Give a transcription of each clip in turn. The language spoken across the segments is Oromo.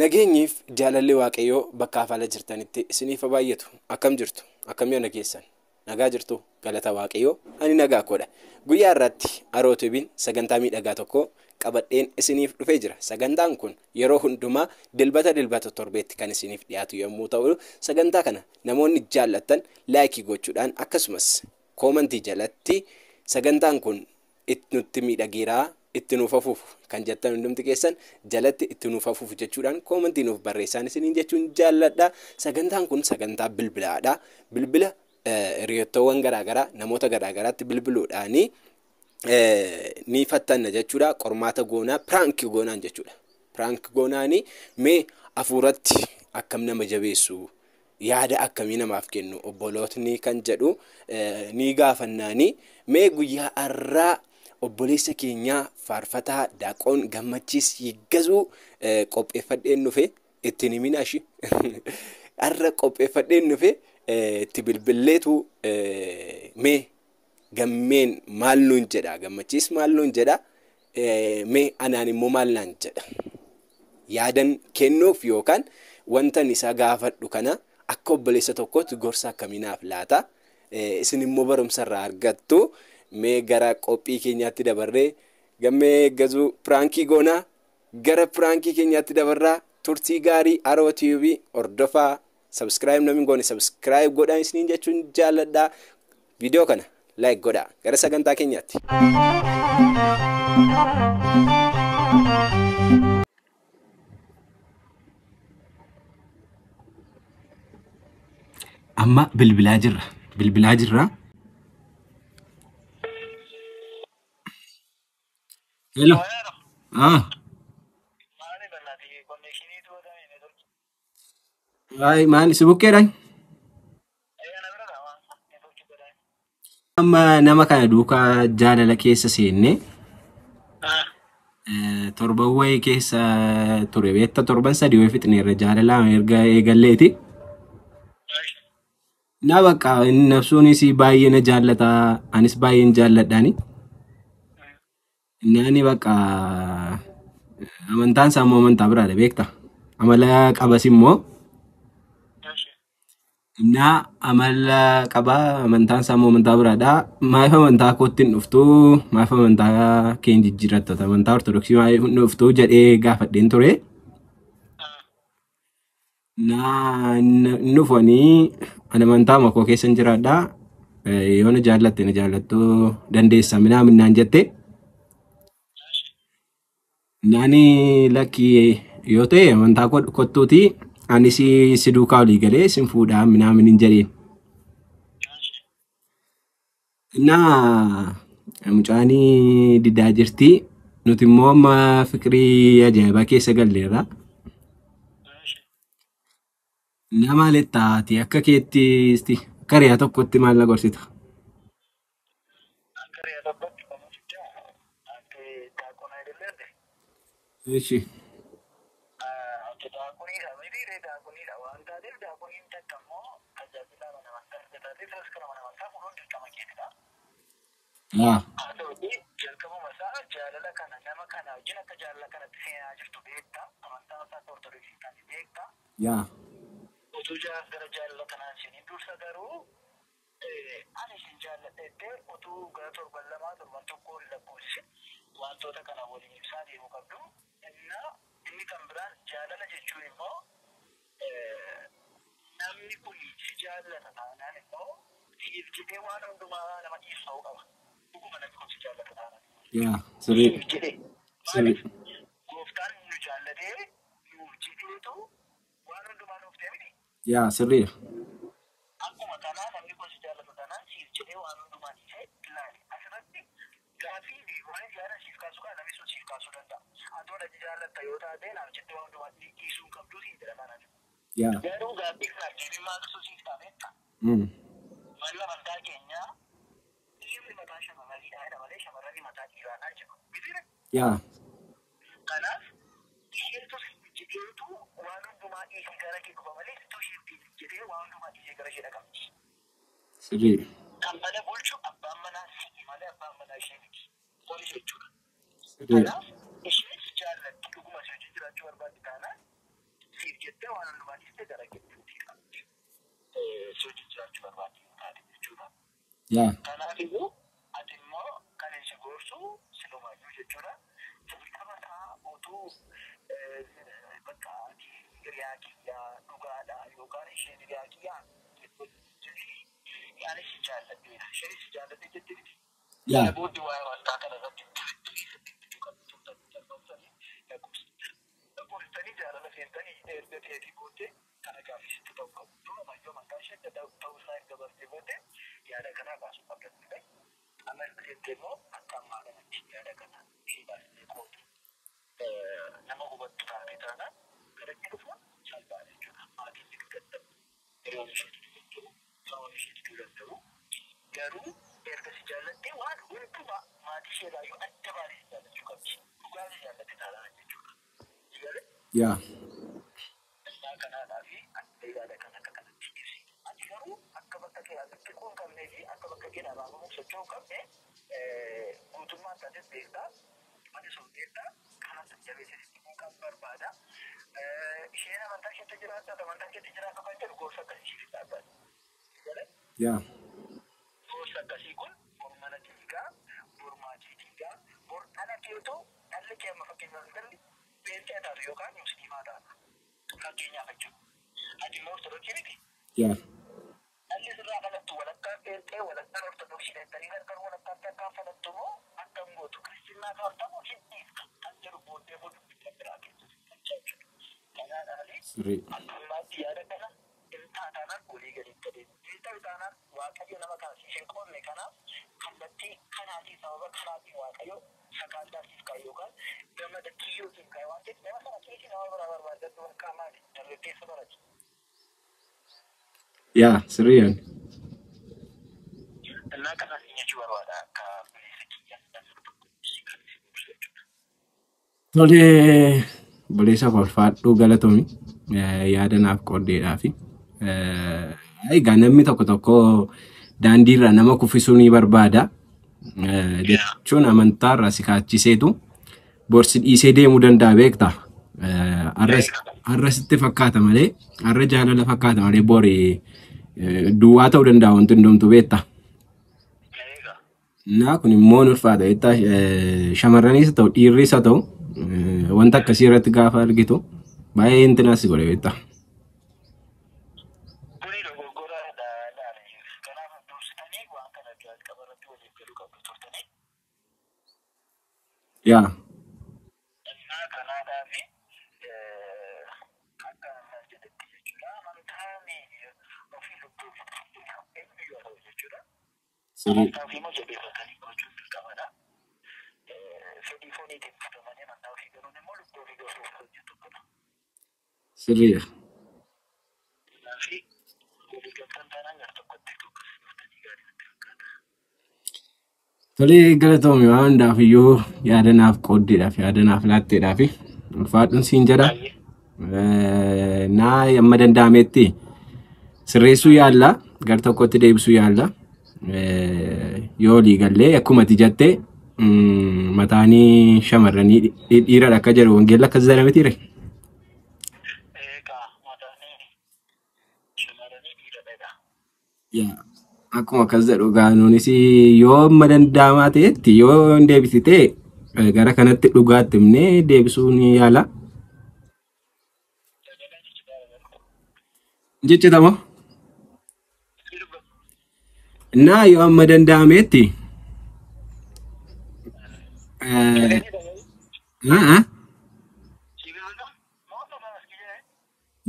Nageenyiif jaalalli waaqayyoo bakka afala jirtanitti isiniif baay'atu. Akkam jirtu? Akkam yoo nageessan? Nagaa jirtu? Galata waaqayyoo ani nagaa koodha. Guyyaa irratti Arootiibiin sagantaa miidhagaa tokko qabadheen isiniif dhufee jira. Sagantaan kun yeroo hundumaa dilbata torbeetti kan isiniif dhiyaatu yommuu ta'u, sagantaa kana namoonni jaallattan laayikii gochuudhaan akkasumas koomentii jalatti sagantaan kun nutti miidhageeraa itti nuuf hafuuf kan jettan hundumti keessan jalatti itti nuuf hafuuf jechuudhaan koomentii nuuf barreessaan isiniin jechuun jaalladha. Sagantaan kun sagantaa bilbilaadha. Bilbila hiriyootawwan garaagaraa namoota garaagaraatti bilbiluudhaani ni fattanna jechuudha. Qormaata goonaa piraankii goonaan jechuudha. Piraankii goonaani mee hafuuratti akkam nama jabeessu yaada akkamii namaaf kennu obbolootni kan jedhu ni gaafannaani. Mee guyyaa har'aa obboleessa keenyaa faarfataa Daaqoon Gammachiis Yiggazuu qopheeffadheen dhufe ittiin himinaashi har'a qopheeffadheen dhufe itti bilbilleetu mee gammeen maal nuun jedha Gammachiis maal nuun jedha mee anaan immoo maal naan jedha yaadan kennuuf yookaan wantan isaa gaafadhu kana akka obboleessa tokkootti gorsa akkaminaaf laata isin immoo barumsarraa argattu. Mee gara qophii keenyaatti dabarree gammee Yiggazuu piraankii goonaa gara piraankii keenyaatti dabarraa turtii gaarii Arootiibii hordofaa subscribe namni goone subscribe godhaa isiniin jechuun jaalladhaa. Viidiyoo kana like godhaa gara sagantaa keenyaatti. Amma bilbilaa jirra. Hello. Maani si bukkeedhaan? Amma nama kana duukaa jaalala keessa seenne torban wayii keessa ture beekta torban sadii wayii fixneerra jaalala erga eegalleeti. Na bakka nafsuunis baay'ee na jaallata anis baay'een jaalladhaani. Nani bakka amantaan isaa immoo amantaa biraadha beekta. Amala qabas immoo amala qaba amantaan isaa immoo amantaa biraadha. Maaf amantaa kootti hin dhuftu maaf amantaa keen jijjiirrattoota amantaa ortodoksii maaf hin dhuftu jedhee gaafadheen ture. Nufanii amantaa makoo keessa hin jiraadha. Yoo na jaallatte na jaallattuu dandeessa minaan jette. Nani laki yoo ta'e amantaa kottuuti anis si duukaa olii galee sin fuudhaa minaamin hin jedheen. Mucaanii didaa jirti nuti immoo amma fikirii ajaa'ibaa keessa galleerra. Nama lettaati akka keetti kariyaa tokkotti maal na gorsita? Eeshi. Sirriidha. Sirriidha. malee abbaan manaa ishee miti. Qolis jechuudha. Kanaaf isheenis jaallatti dhuguma ishee wajjin jiraachuu barbaaddi taanaan siif jettee waan hundumaa dhiistee gara keetti qabdi. Ishee wajjin jiraachuu barbaaddi taate jechuudha. Kanaafiyyuu ati immoo kan ishee gorsu silumaayyuu jechuudha. Jalqaba isaa utuu bakka hiriyaa kiyyaa dhugaadha yookaan isheen hiriyaa kiyyaa yaanis jaalladheedha. Isheenis jaalladhee jettee booddee waa'ee wantaa kana irratti lakkoofsitanii jaalala seentanii erga ta'eetii booddee kana gaafisitti ta'uu qabu. Yoo maqaa ishee ta'uu isaa erga bartee booddee yaada kanaa baasuu qabdanii amma erga seentee immoo akka ammaa kanatti yaada kana ishee baasitee qoodu nama hubattu taatee taanaan garatti dhufuun salphaadha jechuudha. Maatiin ni gaddabu. Hiriyoon isheetu danda'u. Saawwan isheetu danda'u. Garuu erga si jaallattee waan hundumaa maatii isheerraayyuu adda baasee jaallachuu qabdi. Dhugaa si jaallatte taanaan jechuudha. Yaa. Innaa kanaadhaa fi adda yaada kan akka kanatti ibsi. Ati garuu akka bakka kee asitti kun qabnee fi akka bakka kee dhaabamuu socho'uu qabne guutummaan taates beektaa. Ati sun beektaa. Kanas jabeessisitti kun kan barbaada. Isheen amantaa isheetti jiraata, amantaa isheetti jiraata kan jedhu gorsa akkasii fi dhaabbata. Yaa. Gorsa akkasii kun mormana diigaa, mormaatii diigaa, dhala keetoo dhalli kee amma fakkeenyaaf dhalli beektee taatu yookaan musliimaa taata. Fakkeenyaaf jechuudha. Ati immoo ortodoksii miti. Yaa. Dhalli sirraa dhalattu walakkaa beektee walakkaa ortodoksii jettanii gargar walakkaa akka falattu moo akkam gootu kiristinnaa kaartamoo hidhiifta kan jedhu booddee booda biraa keessatti. Addunyaatti yaada kana iltaanaan walii galitti adeemu. Iltaanaan waaqayyo nama kana isheen qoonne kanaaf kallattii kanaatiin sababa kanaatiin waaqayyo sakaandaasiif kaa'e yookaan gammada kiyyootiin kaa'e waan ta'eef nama sana keessi nama biraa barbaadatu akka maali dargaggeessa baratu. Yaa sirriidhaan. Innaa kanas jechuu barbaada akka bilisa kiyya Tolee, bilisa kolfaadhuu galatoomi yaada naaf qooddeedhaa fi egaa namni tokko tokko daandiirra nama kuffisuu ni barbaada. Jechuun amantaarra si kaachiseetu borsi dhiisee deemuu danda'a beektaa. Arrasitti fakkaata malee, arra jaalala fakkaata malee bori duwwaa ta'uu danda'a wanti hundumtu beektaa. Naa kun immoo ulfaata beektaa shamarranis ta'u dhiirris haa ta'u wanta akkasii irratti gaafa argitu baay'ee intinaas godhe beektaa. Yaa. Sirriidha. Tolee galatoomi waan hundaaf iyyuu yaada naaf qooddeedhaaf yaada naaf laatteedhaaf ulfaadhuun siin jedha. Naa amma danda'ametti sirreessuu yaalla gar tokkotti deebisuu yaalla. Yoo liigallee akkuma ati jettee mataanii shamarranii dhiiradha akka jedhu wangeella akkas jedhame tiire. Akkuma akkas jedhu gaanuunis yoo amma danda'amaa ta'etti yoo hin deebisite gara kanatti dhugaatti himnee deebisuu ni yaala. Jechitamoo? Naa yoo amma danda'ametti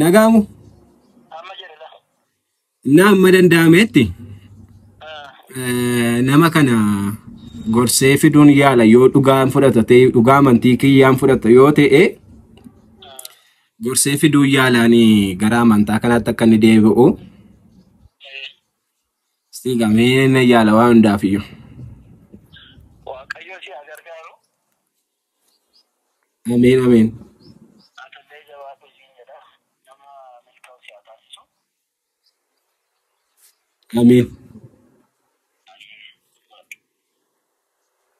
nagaamu naa amma danda'ametti nama kana gorsee fiduun yaala yoo dhugaan fudhata ta'e dhugaa amantii kiyyaan fudhata yoo ta'e gorsee fiduun yaalaanii gara amantaa kanaatti akka inni deebi'u stigameen yaala waan hundaaf iyyuu. Ameen ameen. Ameen.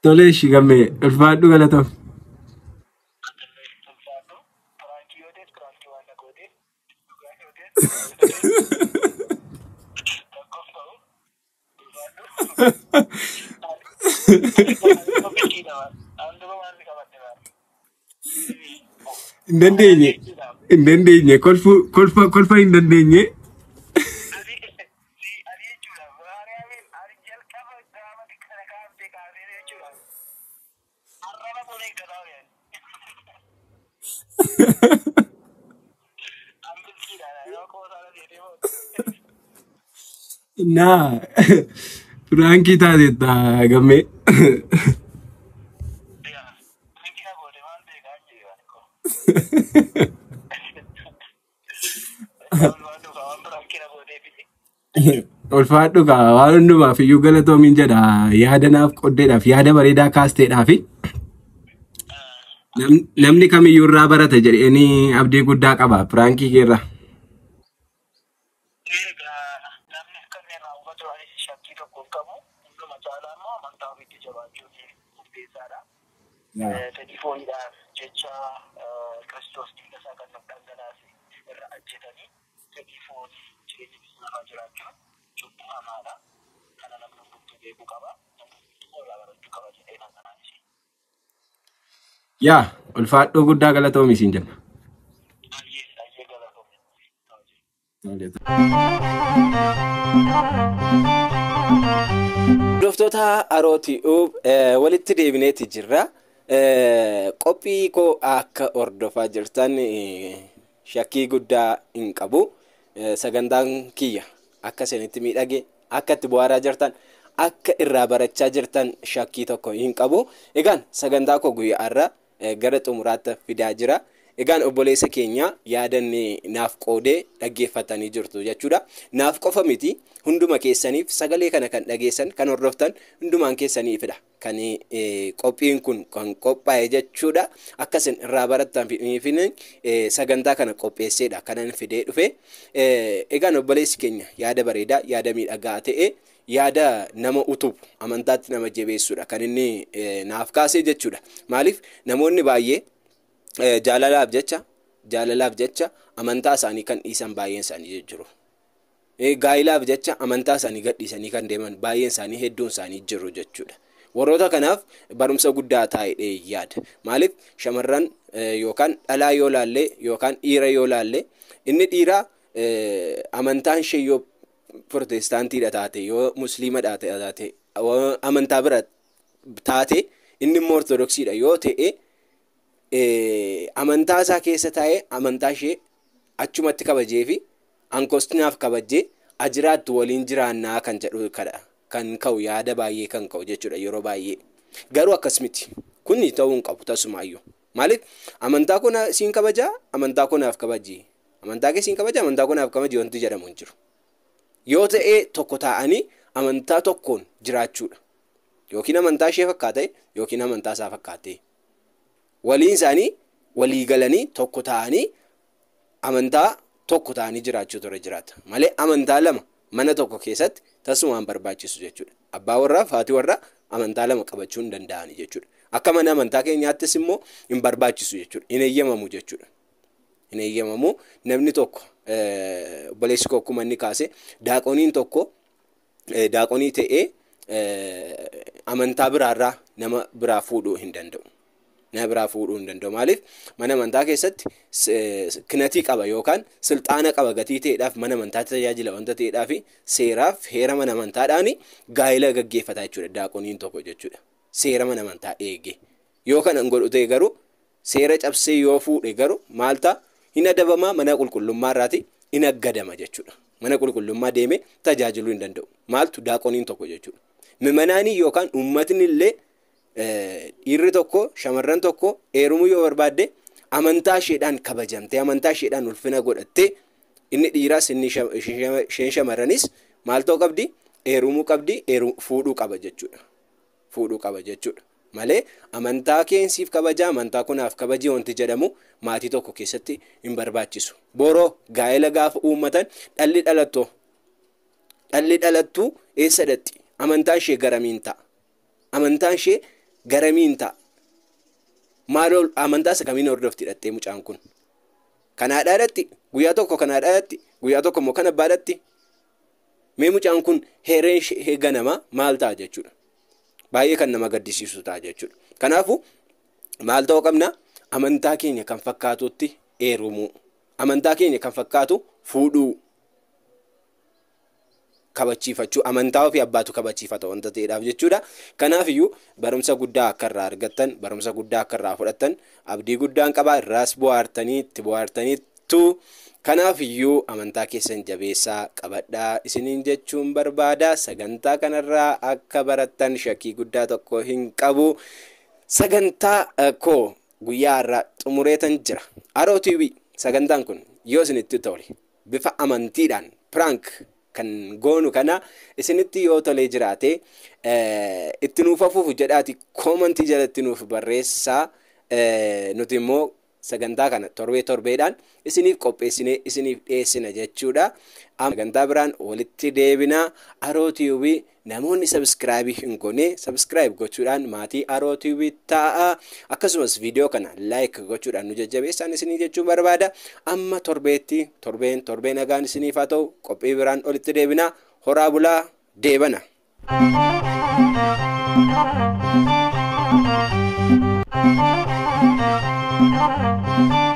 Tole ishii gammee ulfaadhu galatoom. Ulfaadhu pirankii yoo ta'es pirankii waan na goote dhugaa yoo ta'es tokkoof ta'u ulfaadhu. Anduma waan ni qabatte Hin dandeenye kolfa hin dandeenye. Nah, Frankie taatetta gammee. Ulfaadhu kaa waan hundumaaf iyyuu galatoomiin jedha yaada naaf qoddeedhaaf yaada bareedaa kaasteedhaafi namni kamiyyuu irraa barata jedhanii abdii guddaa qaba Frankie keerra. Telefooniidhaaf jecha Kiristoos dhiiga isaa kan nuuf dhangalaase irra ajjetanii telefoonii jireenya biyyaa jiraachuun cubbuu hamaadha. Kana namni hundumtuu beekuu qaba. Namni hundumtuu irraa barachuu qaba jedhee nan kanaanis. Yaa ulfaadhuu guddaa galatoomi siin jenna. Baay'ee galatoomi. Hordoftoota Arooti'uu walitti deebineeti jirra. Qophii koo akka hordofaa jirtan shakkii guddaa hin qabu. Sagantaan kiyya akka isinitti miidhage akka itti bu'aaraa jirtan akka irraa barachaa jirtan shakkii tokko hin qabu. Egaan sagantaa koo guyyaa irraa gara xumuraatti fidaa jira. Egaan obboleessa keenya yaadanne naaf qoodee dhaggeeffatanii jirtu jechuudha. Naaf qofa miti hunduma keessaniif sagalee kana kan dhageessan kan hordoftan hundumaan keessaniifidha. Kan qophiin kun kan qophaa'e jechuudha. Akkasin irraa barattaniif sagantaa kana qopheesseedha kanan fidee dhufe. Egaan obboleessi keenya yaada bareedaa yaada miidhagaa ta'e yaada nama utubu amantaatti nama jabeessuudha kan inni naaf kaasee jechuudha. Maaliif namoonni baay'ee jaalalaaf jecha amantaa isaanii kan dhiisan baay'een isaanii jiru. Gaa'ilaaf jecha amantaa isaanii gadhiisanii kan deeman baay'een isaanii hedduun isaanii jiru jechuudha. Warroota kanaaf barumsa guddaa taa'ee yaada. Maaliif shamarran yookaan dhalaa yoo laalle yookaan dhiira yoo laalle inni dhiiraa amantaan ishee yoo Protestaantiidha taate yoo Musliimadha taate amantaa bira taate inni immoo Ortodoksiidha yoo ta'e amantaa isaa keessa taa'ee amantaa ishee achumatti kabajee fi ankostinaaf kabajee ajiraatti waliin jiraannaa kan jedhu kan ka'u yaada baay'ee kan ka'u jechuudha yeroo baay'ee. Garuu akkas miti. Kunni ta'uu hin qabu tasumaayyuu. Maaliif amantaa kun siin kabajaa amantaa kunaaf kabajii. Amantaa kee siin kabajaa amantaa kunaaf kabajii wanti jedhamu hin jiru. Yoo ta'e tokko taa'anii amantaa tokkoon jiraachuudha. Yookiin amantaa ishee fakkaate yookiin amantaa isaa fakkaate. Waliin isaanii walii galanii tokko ta'anii amantaa tokko ta'anii jiraachuu ture jiraata. Malee amantaa lama mana tokko keessatti tasumaan barbaachisu jechuudha. Abbaa warraa fi haati warraa amantaa lama qabachuu hin danda'ani jechuudha. Akka mana amantaa keenyaattis immoo hin barbaachisu jechuudha. Hin eeyyamamu jechuudha. Hin eeyyamamu namni tokko obboleessi koo akkuma inni kaase daaqoniin tokko daaqonii ta'ee amantaa biraarraa nama biraa fuudhuu hin danda'u. Nama biraa fuudhuu hin danda'u. Maaliif mana amantaa keessatti kinatii qaba yookaan silxaana qaba gatii ta'eedhaaf mana amantaatti tajaajila wanta ta'eedhaaf seeraaf heera mana amantaadhaan gaa'ila gaggeeffata jechuudha daaqoniin tokko jechuudha. Seera mana amantaa eege. Yoo kana godhu ta'e garuu seera cabsee yoo fuudhe garuu maal ta'a hin adabamaa mana qulqullummaa irraati hin aggadama jechuudha. Mana qulqullummaa deemee tajaajiluu hin danda'u. Maaltu daaqoniin tokko jechuudha. Mimanaanii yookaan uummatni illee dhiirri tokko shamarran tokko heerumuu yoo barbaadde amantaa isheedhaan kabajamtee amantaa isheedhaan ulfina godhattee inni dhiiraas inni isheen shamarranis maal ta'uu qabdi heerumuu qabdi fuudhuu qaba jechuudha. Fuudhuu qaba jechuudha. Malee amantaa keensiif kabajaa amantaa kunaaf kabajii wanti jedhamu maatii tokko keessatti hin barbaachisu. Boroo gaa'ela gaafa uummatan dhalli dhalattu eessa dhatti amantaan ishee garamiin ta'a. Amantaan ishee garamiin ta'a. Maaloo amantaa isa kamiin hordofti hidhattee mucaan kun? Kan haadhaadhaatti guyyaa tokko kan haadhaadhaatti guyyaa tokko immoo kan abbaadhaatti. Mee mucaan kun heereen ishee ganama maal ta'a jechuudha. Baay'ee kan nama gaddisiisu ta'a jechuudha. Kanaafuu maal ta'uu qabna? Amantaa keenya kan fakkaatutti heerumuu. Amantaa keenya kan fakkaatu fuudhuu. Kabachiifachuu. Amantaa ofii abbaatu kabachiifata wanta ta'eedhaaf jechuudha. Kanaafiyyuu barumsa guddaa akka irraa argattan, barumsa guddaa akka irraa fudhattan abdii guddaan qabaa. Irraas bohaartanii itti bohaartaniittu. Kanaafiyyuu amantaa keessan jabeessaa qabadhaa isiniin jechuun barbaada. Sagantaa kanarraa akka barattan shakkii guddaa tokko hin qabu. Sagantaa koo guyyaa irraa xumureetan jira. Aroo TV sagantaan kun yoo isinitti tole bifa amantiidhaan prank kan goonu kana isinitti yoo tolee jiraate itti nuuf hafuuf jedhaati koomantii jalatti nuuf barreessaa. Nuti immoo sagantaa kana torbeedhaan isiniif qopheessinee isiniif dhiyeessina jechuudha. Sagantaa biraan walitti deebinaa. Aroo TV namoonni subscribe hin goone subscribe gochuudhaan maatii Aroo TV ta'a. Akkasumas viidiyoo kana like gochuudhaan nu jajjabeessan isinii jechuun barbaada. Amma torbee nagaan isiniif haa ta'u. Qophii biraan walitti deebinaa. Horaa bulaa deebana. Thank you.